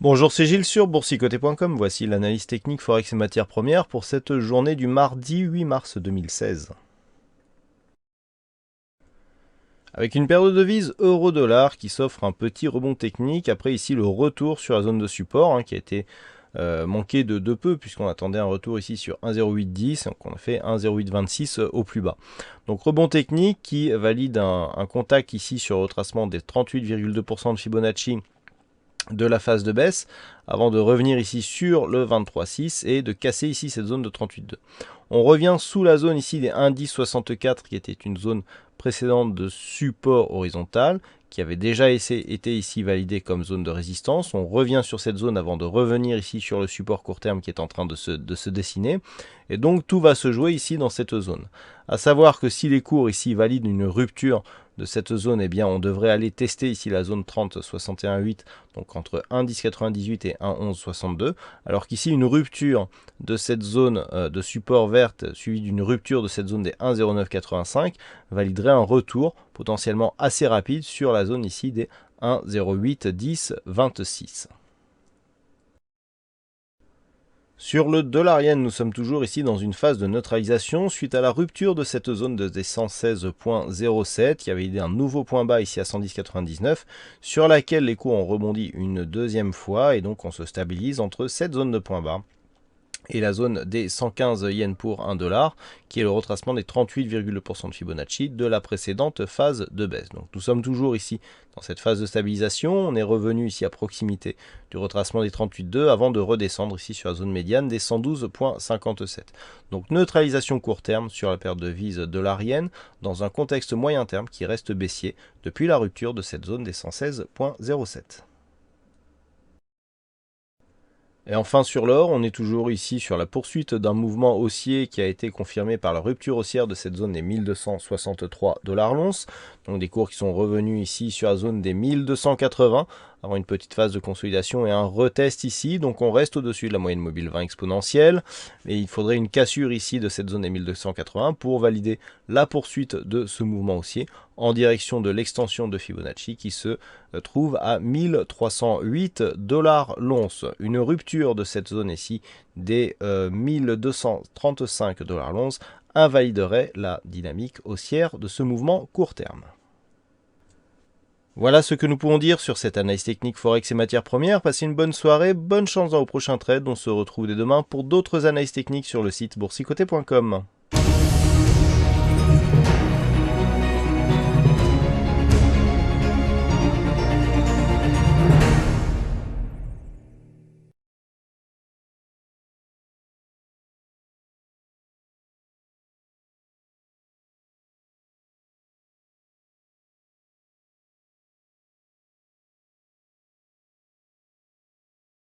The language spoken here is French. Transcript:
Bonjour, c'est Gilles sur boursicoté.com. Voici l'analyse technique Forex et matières premières pour cette journée du mardi 8 mars 2016. Avec une paire de devises euro-dollar qui s'offre un petit rebond technique, après ici le retour sur la zone de support qui a été manqué de peu puisqu'on attendait un retour ici sur 1,0810, donc on a fait 1,0826 au plus bas. Donc rebond technique qui valide un contact ici sur le retracement des 38,2% de Fibonacci de la phase de baisse avant de revenir ici sur le 23,6 et de casser ici cette zone de 38,2. On revient sous la zone ici des 1,1064 qui était une zone précédente de support horizontal qui avait déjà été ici validée comme zone de résistance. On revient sur cette zone avant de revenir ici sur le support court terme qui est en train de se dessiner. Et donc tout va se jouer ici dans cette zone. À savoir que si les cours ici valident une rupture de cette zone, eh bien on devrait aller tester ici la zone 30,61,8, donc entre 1,1098 et 1,1162, alors qu'ici une rupture de cette zone de support verte suivie d'une rupture de cette zone des 1,0985 validerait un retour potentiellement assez rapide sur la zone ici des 1,081026. Sur le dollar yen, nous sommes toujours ici dans une phase de neutralisation suite à la rupture de cette zone des 116,07 qui avait été un nouveau point bas ici à 110,99 sur laquelle les cours ont rebondi une deuxième fois et donc on se stabilise entre cette zone de point bas et la zone des 115 yens pour 1 dollar, qui est le retracement des 38,2% de Fibonacci de la précédente phase de baisse. Donc nous sommes toujours ici dans cette phase de stabilisation. On est revenu ici à proximité du retracement des 38,2 avant de redescendre ici sur la zone médiane des 112,57. Donc neutralisation court terme sur la paire de devises dollar-yen dans un contexte moyen terme qui reste baissier depuis la rupture de cette zone des 116,07. Et enfin sur l'or, on est toujours ici sur la poursuite d'un mouvement haussier qui a été confirmé par la rupture haussière de cette zone des 1263 dollars l'once. Donc des cours qui sont revenus ici sur la zone des 1280 avant une petite phase de consolidation et un retest ici. Donc on reste au-dessus de la moyenne mobile 20 exponentielle. Et il faudrait une cassure ici de cette zone des 1280 pour valider la poursuite de ce mouvement haussier en direction de l'extension de Fibonacci qui se trouve à 1308 dollars l'once. Une rupture de cette zone ici des 1235 dollars l'once invaliderait la dynamique haussière de ce mouvement court terme. Voilà ce que nous pouvons dire sur cette analyse technique Forex et matières premières. Passez une bonne soirée, bonne chance dans vos prochains trades. On se retrouve dès demain pour d'autres analyses techniques sur le site boursicoté.com.